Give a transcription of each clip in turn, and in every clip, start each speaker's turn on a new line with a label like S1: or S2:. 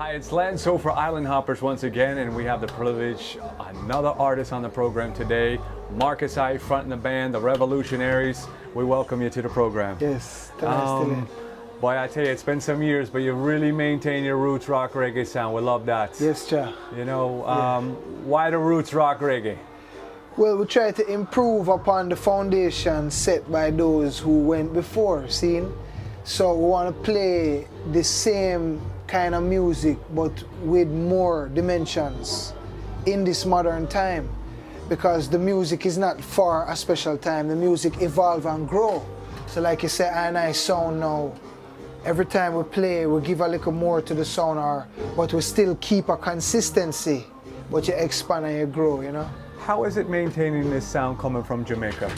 S1: Hi, it's Lanzo for Island Hoppers once again, and we have the privilege, another artist on the program today, Marcus I, fronting the band, the Revolutionaries. We welcome you to the program.
S2: Yes,
S1: boy, I tell you, it's been some years, but you really maintain your roots rock reggae sound. We love that.
S2: yes, cha.
S1: You know, why the roots rock reggae?
S2: Well, we try to improve upon the foundation set by those who went before, seen? So we want to play the same kind of music, but with more dimensions in this modern time, because the music is not for a special time. The music evolve and grow. So like you say, I sound now, every time we play, we give a little more to the sound, but we still keep a consistency, but you expand and you grow, you know?
S1: How is it maintaining this sound coming from Jamaica?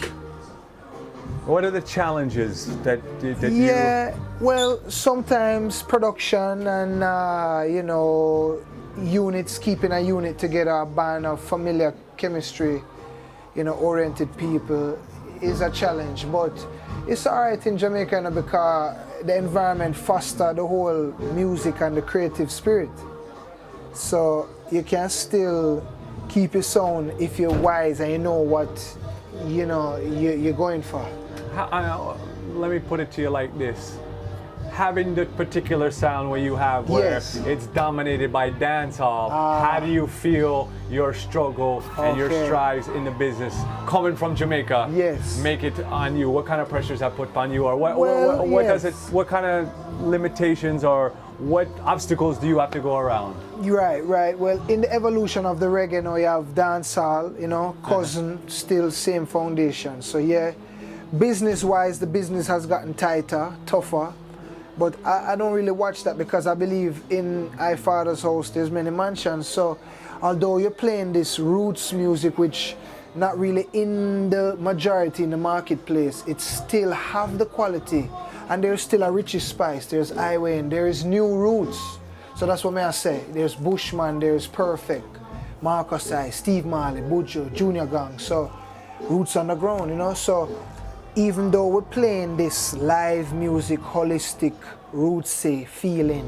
S1: What are the challenges that
S2: Yeah, well, sometimes production and, you know, units, keeping a unit together, a band of familiar chemistry, you know, oriented people is a challenge. But it's all right in Jamaica, you know, because the environment fosters the whole music and the creative spirit. So you can still keep your sound if you're wise and you know what, you know, you're going for.
S1: Let me put it to you like this. Having the particular sound where you have, where
S2: Yes.
S1: it's dominated by dancehall, how do you feel your struggle and your
S2: Okay.
S1: strides in the business coming from Jamaica?
S2: Yes.
S1: Make it on you. What kind of pressures have put on you, or what?
S2: Well,
S1: what does it?
S2: yes.
S1: What kind of limitations or what obstacles do you have to go around?
S2: Right, right. Well, in the evolution of the reggae now, you have dancehall, you know, cousin, still same foundation. So yeah, business-wise, the business has gotten tighter, tougher. But I don't really watch that because I believe in I Father's house, there's many mansions. So although you're playing this roots music, which not really in the majority in the marketplace, it still have the quality. And there's still a Richie Spice, there's Highway, and there is new roots. So that's what I say. There's Bushman, there's Perfect, Marcus I, Steve Marley, Bujo, Junior Gang. So roots on the ground, you know. So even though we're playing this live music, holistic, rootsy feeling,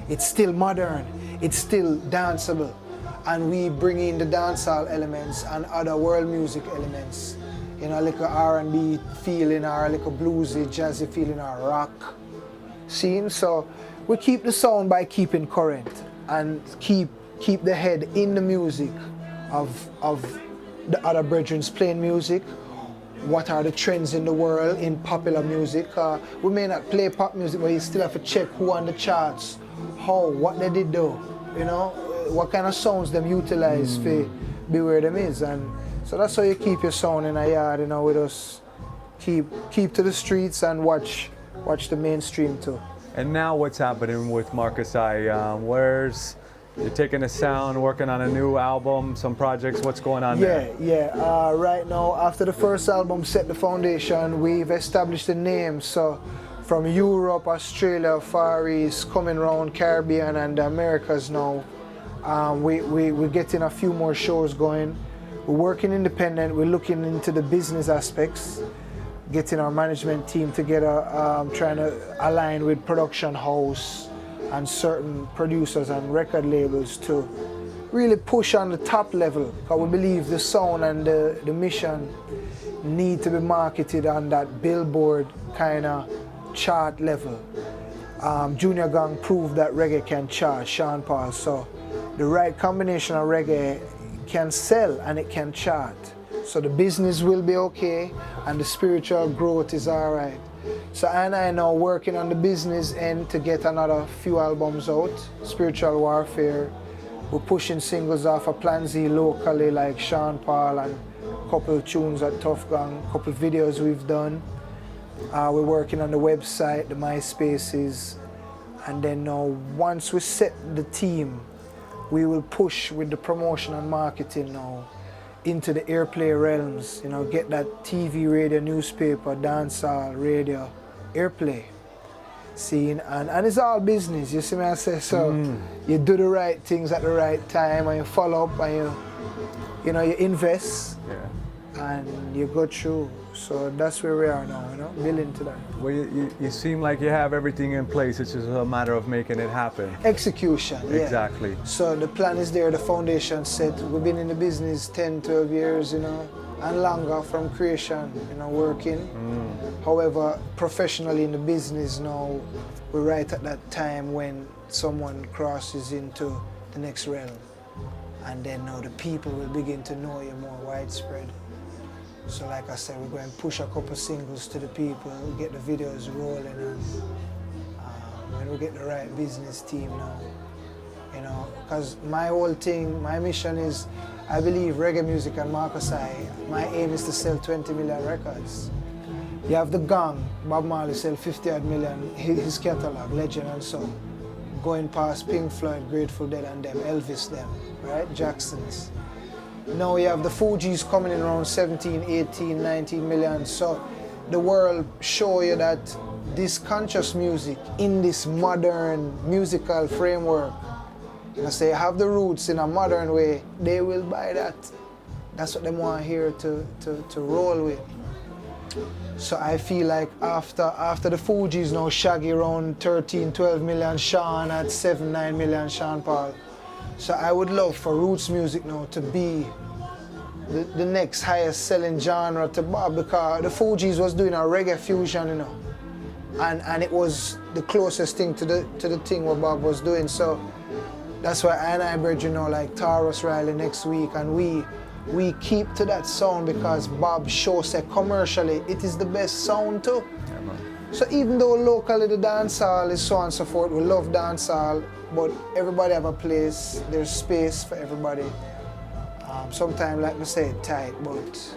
S2: it's still modern, it's still danceable. And we bring in the dancehall elements and other world music elements. You know, like a R&B feeling or like a bluesy, jazzy feeling or rock scene. So we keep the sound by keeping current and keep the head in the music of the other brethren playing music. What are the trends in the world in popular music? We may not play pop music, but you still have to check who on the charts, how, what they did do, you know, what kind of sounds them utilize to be where them is. And so that's how you keep your sound in a yard, you know, with us. Keep to the streets and watch the mainstream too.
S1: And now what's happening with Marcus I? You're taking a sound, working on a new album, some projects. What's going on there?
S2: Yeah. Right now, after the first album set the foundation, we've established a name. So from Europe, Australia, Far East, coming around Caribbean and the Americas now, we're getting a few more shows going. We're working independent. We're looking into the business aspects, getting our management team together, trying to align with production house and certain producers and record labels to really push on the top level, because we believe the sound and the mission need to be marketed on that Billboard kind of chart level. Junior Gang proved that reggae can chart, Sean Paul, so the right combination of reggae can sell and it can chart. So the business will be okay and the spiritual growth is all right. So I now working on the business end to get another few albums out, Spiritual Warfare. We're pushing singles off of Plan Z locally like Sean Paul and a couple of tunes at Tough Gang, a couple of videos we've done. We're working on the website, the MySpaces, and then now once we set the team, we will push with the promotion and marketing now into the airplay realms, you know, get that TV, radio, newspaper, dancehall, radio, airplay scene, and it's all business, you see me I say, so you do the right things at the right time and you follow up and you know, you invest and you go through. So that's where we are now, building to that.
S1: Well, you seem like you have everything in place. It's just a matter of making it happen.
S2: Execution, yeah.
S1: Exactly.
S2: So the plan is there, the foundation set. We've been in the business 10, 12 years, and longer from creation, working. However, professionally in the business now, we're right at that time when someone crosses into the next realm. And then now the people will begin to know you more widespread. So like I said, we're going to push a couple singles to the people, get the videos rolling, and when we get the right business team now, because my whole thing, my mission is, I believe reggae music and Marcus I, my aim is to sell 20 million records. You have the Gang, Bob Marley sell 50 odd million, his catalog, Legend and so. Going past Pink Floyd, Grateful Dead and them, Elvis them, right, Jacksons. Now you have the Fugees coming in around 17, 18, 19 million. So the world show you that this conscious music in this modern musical framework, say have the roots in a modern way, they will buy that. That's what they want here to roll with. So I feel like after the Fugees now, Shaggy around 13, 12 million, Sean at 7, 9 million, Sean Paul. So I would love for roots music now to be the next highest selling genre to Bob, because the Fugees was doing a reggae fusion, and it was the closest thing to the thing what Bob was doing. So that's why I bridge, like Taurus Riley next week, and we keep to that sound because Bob shows that commercially it is the best sound too. Yeah, so even though locally the dancehall is so on and so forth, we love dancehall, but everybody have a place, there's space for everybody. Sometimes, like I say, tight, but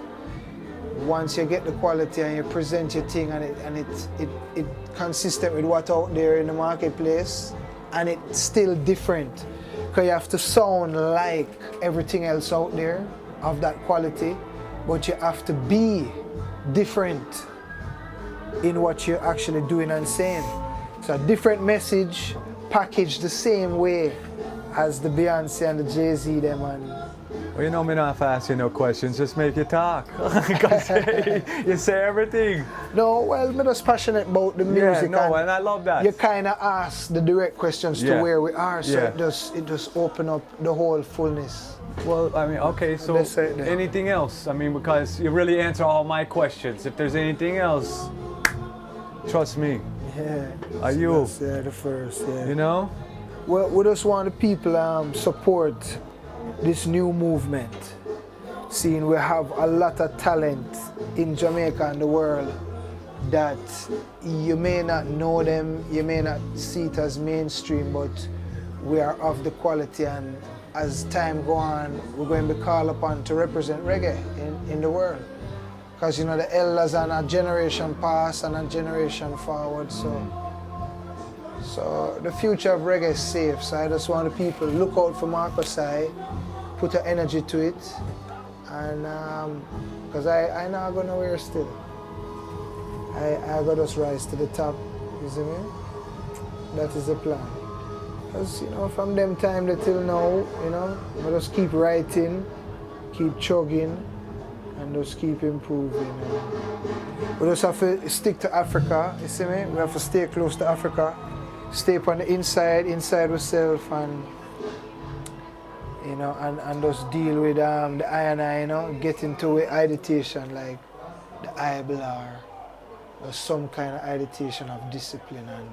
S2: once you get the quality and you present your thing and it consistent with what's out there in the marketplace, and it's still different, because you have to sound like everything else out there of that quality, but you have to be different in what you're actually doing and saying. So a different message packaged the same way as the Beyonce and the Jay-Z them. And
S1: well, me not have to ask you no questions, just make you talk. Because you say everything.
S2: No, well, I'm just passionate about the music.
S1: Yeah, no, and I love that.
S2: You kind of ask the direct questions to where we are, so it just open up the whole fullness.
S1: Well, I mean, okay, so anything else? I mean, because you really answer all my questions. If there's anything else, trust me.
S2: Yeah.
S1: Are you?
S2: Yeah, the first, yeah. Well, we just want the people support this new movement. Seeing we have a lot of talent in Jamaica and the world that you may not know them, you may not see it as mainstream, but we are of the quality, and as time goes on, we're going to be called upon to represent reggae in the world. Because the elders are a generation past and a generation forward, so the future of reggae is safe. So I just want the people to look out for Marcus I, put the energy to it, and because I not go nowhere still. I got us rise to the top, you see me? That is the plan. Because from them time till now, I just keep writing, keep chugging, and just keep improving. We just have to stick to Africa, you see me? We have to stay close to Africa, stay up on the inside ourselves, and and just deal with the I and I, get into meditation like the Iblar, or some kind of meditation of discipline and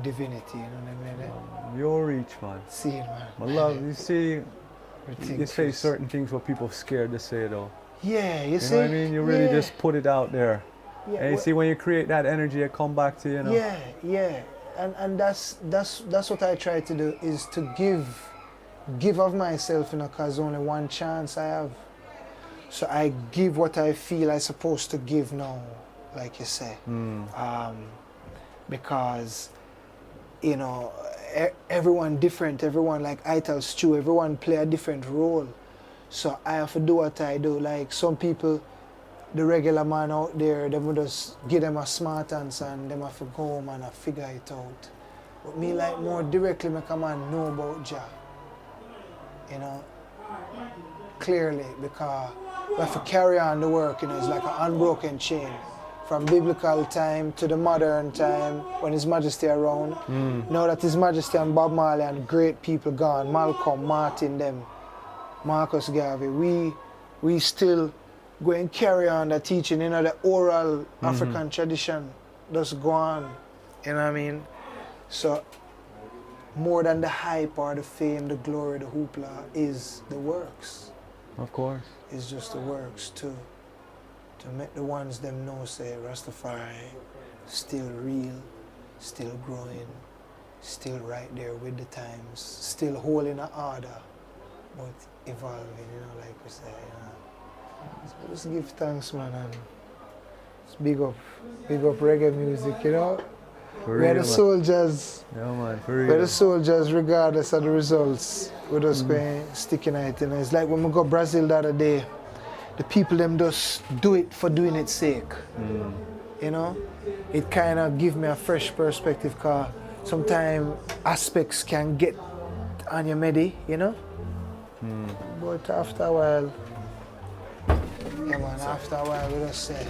S2: divinity, what I mean?
S1: You'll reach, man.
S2: See, man.
S1: I love, you see, you say certain things what people scared to say though.
S2: Yeah, you see?
S1: You know what I mean? You really just put it out there.
S2: Yeah,
S1: and you see when you create that energy, it come back to you,
S2: Yeah. And that's what I try to do, is to give of myself, because only one chance I have. So I give what I feel I'm supposed to give now, like you say. Because everyone different, everyone, like I tell Stu, everyone play a different role. So I have to do what I do. Like some people, the regular man out there, they would just give them a smart answer and them have to go home and figure it out. But me like more directly make a man know about Jah. Clearly, because we have to carry on the work, you know, it's like an unbroken chain. From biblical time to the modern time, when His Majesty around. Now that His Majesty and Bob Marley and great people gone, Malcolm, Martin, them, Marcus Garvey, we still go and carry on the teaching, you know, the oral African tradition just go on, you know what I mean? So, more than the hype or the fame, the glory, the hoopla is the works.
S1: Of course.
S2: It's just the works to make the ones them know say Rastafari still real, still growing, still right there with the times, still holding an order, but evolving, you know, like we say, you know. So just give thanks, man, and just big up reggae music, you know.
S1: For
S2: We're
S1: real,
S2: the
S1: man.
S2: soldiers.
S1: Yeah, man, for
S2: We're
S1: real.
S2: the soldiers regardless of the results. We're just going sticking at it. You know. It's like when we go Brazil the other day, the people them just do it for doing its sake. You know? It kind of give me a fresh perspective because sometimes aspects can get on your medi, you know? But after a while, yeah man, after a while we just say,